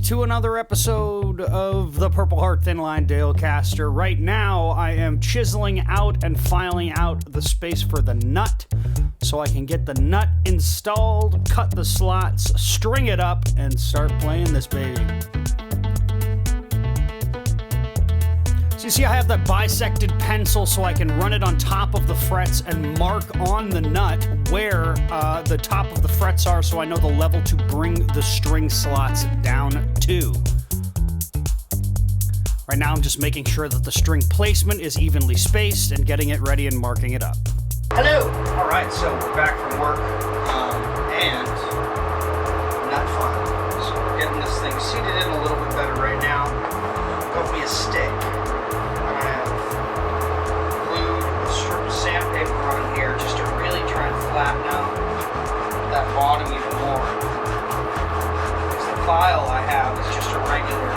to another episode of the Purpleheart Thinline Dalecaster. Right now, I am chiseling out and filing out the space for the nut so I can get the nut installed, cut the slots, string it up, and start playing this baby. So you see I have that bisected pencil so I can run it on top of the frets and mark on the nut where the top of the frets are so I know the level to bring the string slots down to. Right now I'm just making sure that the string placement is evenly spaced and getting it ready and marking it up. Hello! Alright, so we're back from work and nut file. So we're getting this thing seated in a little bit better right now. Got me a stick. Sandpaper on here just to really try and flatten out that bottom even more. Because the file I have is just a regular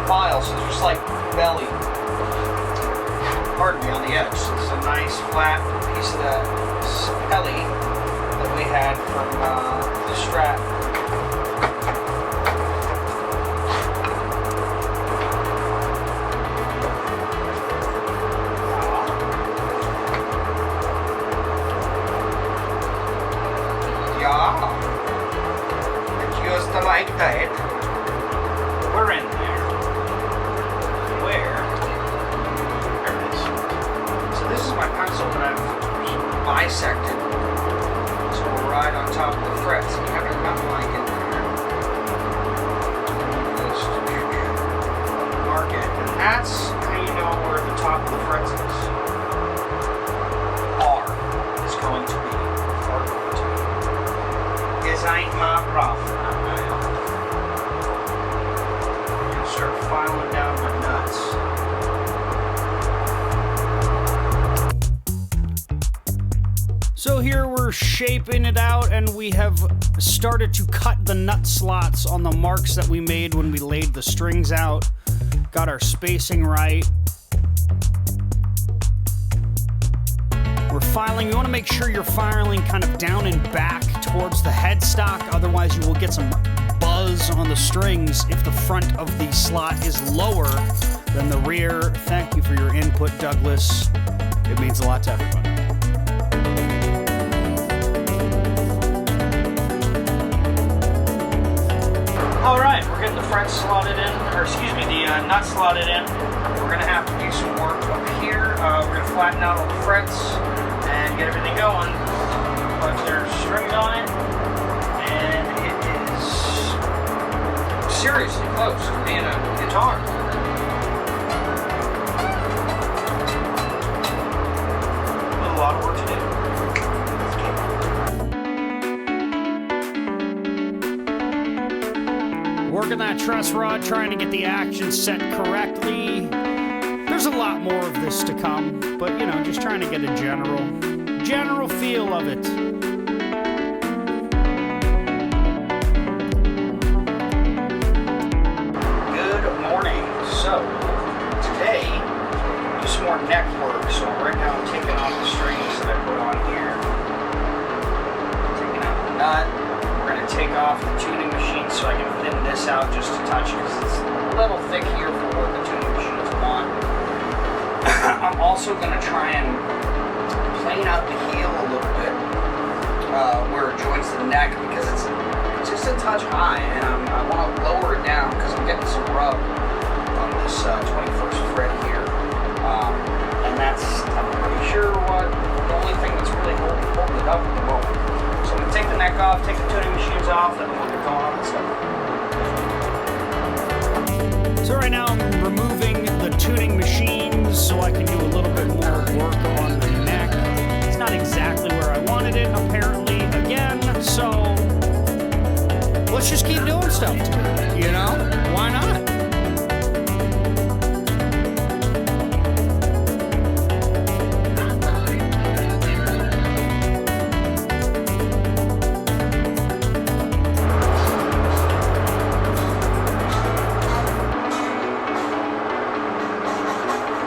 file, so it's just like belly. Pardon me, on the edge. So it's a nice flat piece of that belly that we had from the Strat. Just like that. We're in there. Where? There it is. So this is my pencil that I've bisected. So we'll ride on top of the frets. We have a nut line in there. Just mark it. And that's how you know where the top of the frets is. R is going to be. Or going to be. This ain't my problem. Start filing down my nuts. So here we're shaping it out and we have started to cut the nut slots on the marks that we made when we laid the strings out. Got our spacing right. We're filing. You want to make sure you're filing kind of down and back towards the headstock, otherwise you will get some buzz on the strings if the front of the slot is lower than the rear. Thank you for your input, Douglas. It means a lot to everybody. All right, we're getting the frets slotted in, or excuse me, the nut slotted in. We're gonna have to do some work up here. We're gonna flatten out all the frets and get everything going. But there's strings on it, and it is seriously close to being a guitar. A lot of work to do. Working that truss rod, trying to get the action set correctly. There's a lot more of this to come, but you know, just trying to get a general feel of it. So, today, do some more neck work. So right now I'm taking off the strings that I put on here. Taking out the nut. We're going to take off the tuning machine so I can thin this out just a touch because it's a little thick here for what the tuning machines want. I'm also going to try and plane out the heel a little bit where it joins the neck because it's just a touch high and I want to lower it down because I'm getting some rub on this 21st fret here, and that's, I'm pretty sure, the only thing that's really holding it up at the moment. So I'm going to take the neck off, take the tuning machines off, and we'll get going on and stuff. So right now I'm removing the tuning machines so I can do a little bit more work on the neck. It's not exactly where I wanted it, apparently, again, so let's just keep doing stuff to it, you know? Why not?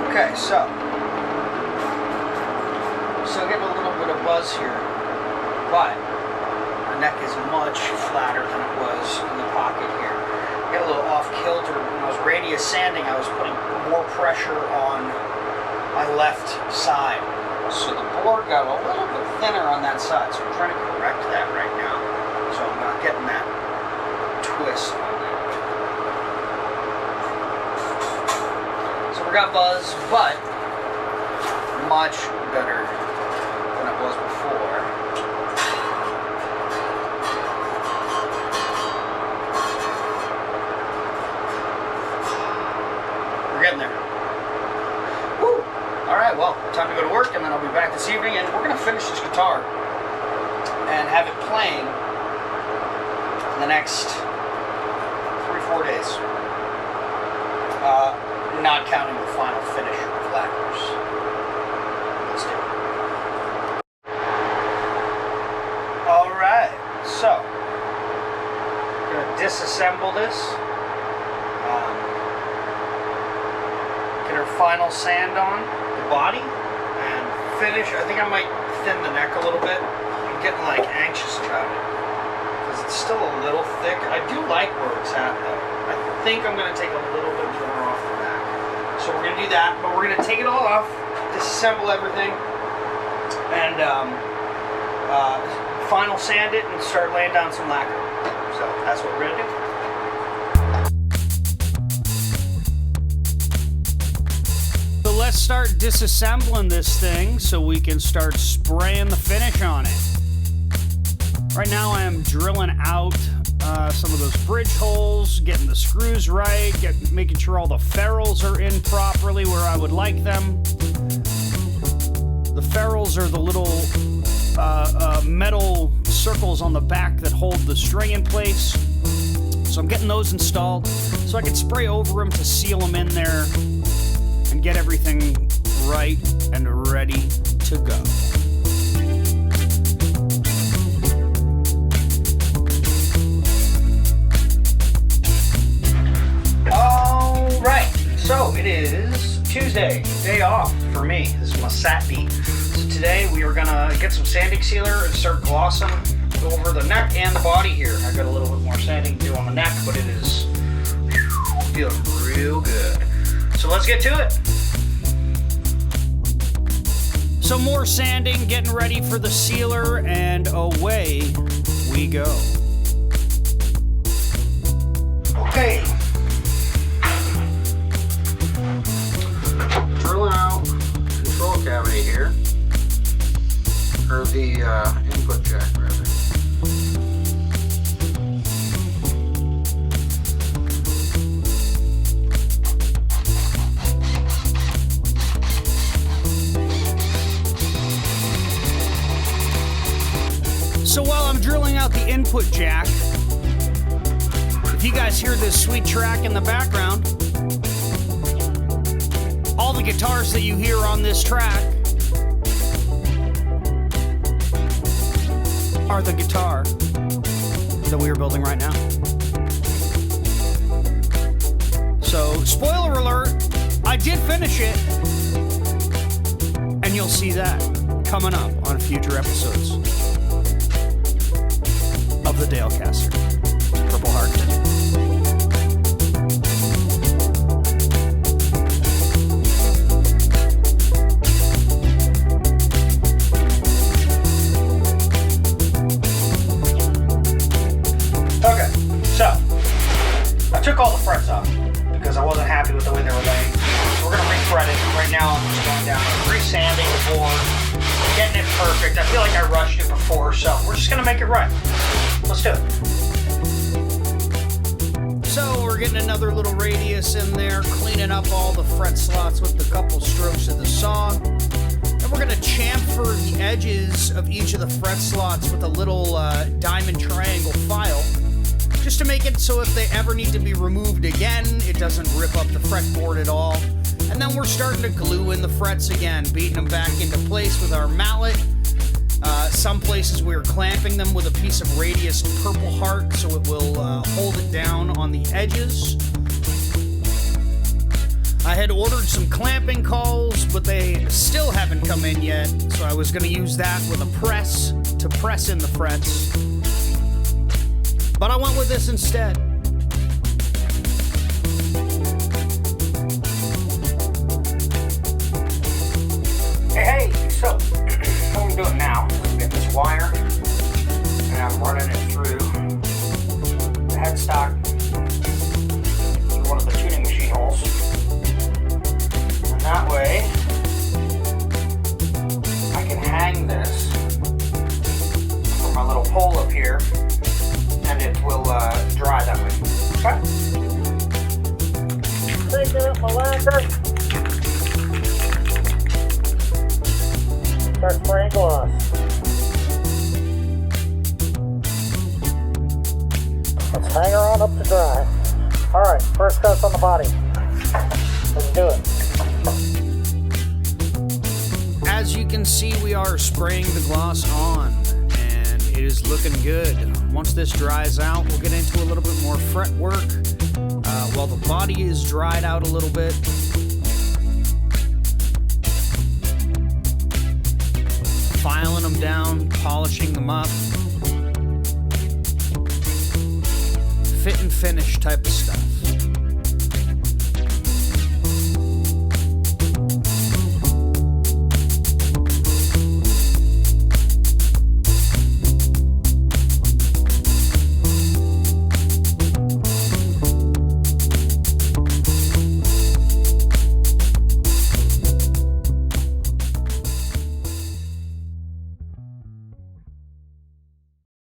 Okay, so still getting a little bit of buzz here, but our neck is much flatter than it was in the pocket here. get a little off kilter. When I was radius sanding, I was putting more pressure on my left side. So the board got a little bit thinner on that side. So I'm trying to correct that right now. So I'm not getting that twist on that. So we got buzz, but much better than it was before. We're getting there. Woo! Alright, well, time to go to work, and then I'll be back this evening, and we're going to finish this guitar and have it playing in the next 3-4 days. Not counting the final finish of lacquers. Let's do it. Alright, so I'm going to disassemble this. Get our final sand on the body and finish. I think I might thin the neck a little bit. I'm getting like anxious about it because it's still a little thick. I do like where it's at though. I think I'm going to take a little bit more off the back. So we're going to do that, but we're going to take it all off, disassemble everything, and final sand it and start laying down some lacquer. So that's what we're going to do. Let's start disassembling this thing so we can start spraying the finish on it. Right now I am drilling out some of those bridge holes, getting the screws right, making sure all the ferrules are in properly where I would like them. The ferrules are the little metal circles on the back that hold the string in place. So I'm getting those installed so I can spray over them to seal them in there and get everything right and ready to go. All right, so it is Tuesday, day off for me. This is my Saturday. So today we are gonna get some sanding sealer and start glossing over the neck and the body here. I got a little bit more sanding to do on the neck, but it is feeling real good. So let's get to it. So more sanding, getting ready for the sealer, and away we go. Okay. Drilling out control cavity here, or the input jack rather. So while I'm drilling out the input jack, if you guys hear this sweet track in the background, all the guitars that you hear on this track are the guitar that we are building right now. So, spoiler alert, I did finish it, and you'll see that coming up on future episodes of the Dalecaster Purpleheart. Okay, so I took all the frets off because I wasn't happy with the way they were laying. So we're gonna refret it. Right now I'm just going down and re-sanding the board, getting it perfect. I feel like I rushed it before, so we're just gonna make it right. Let's do it. So we're getting another little radius in there, cleaning up all the fret slots with a couple strokes of the saw. And we're gonna chamfer the edges of each of the fret slots with a little diamond triangle file, just to make it so if they ever need to be removed again, it doesn't rip up the fretboard at all. And then we're starting to glue in the frets again, beating them back into place with our mallet. Some places we're clamping them with a piece of radius Purpleheart so it will hold it down on the edges. I had ordered some clamping calls, but they still haven't come in yet, so I was going to use that with a press to press in the frets. But I went with this instead. see, we are spraying the gloss on, and it is looking good. Once this dries out, we'll get into a little bit more fret work. While the body is dried out a little bit, filing them down, polishing them up, fit and finish type of stuff.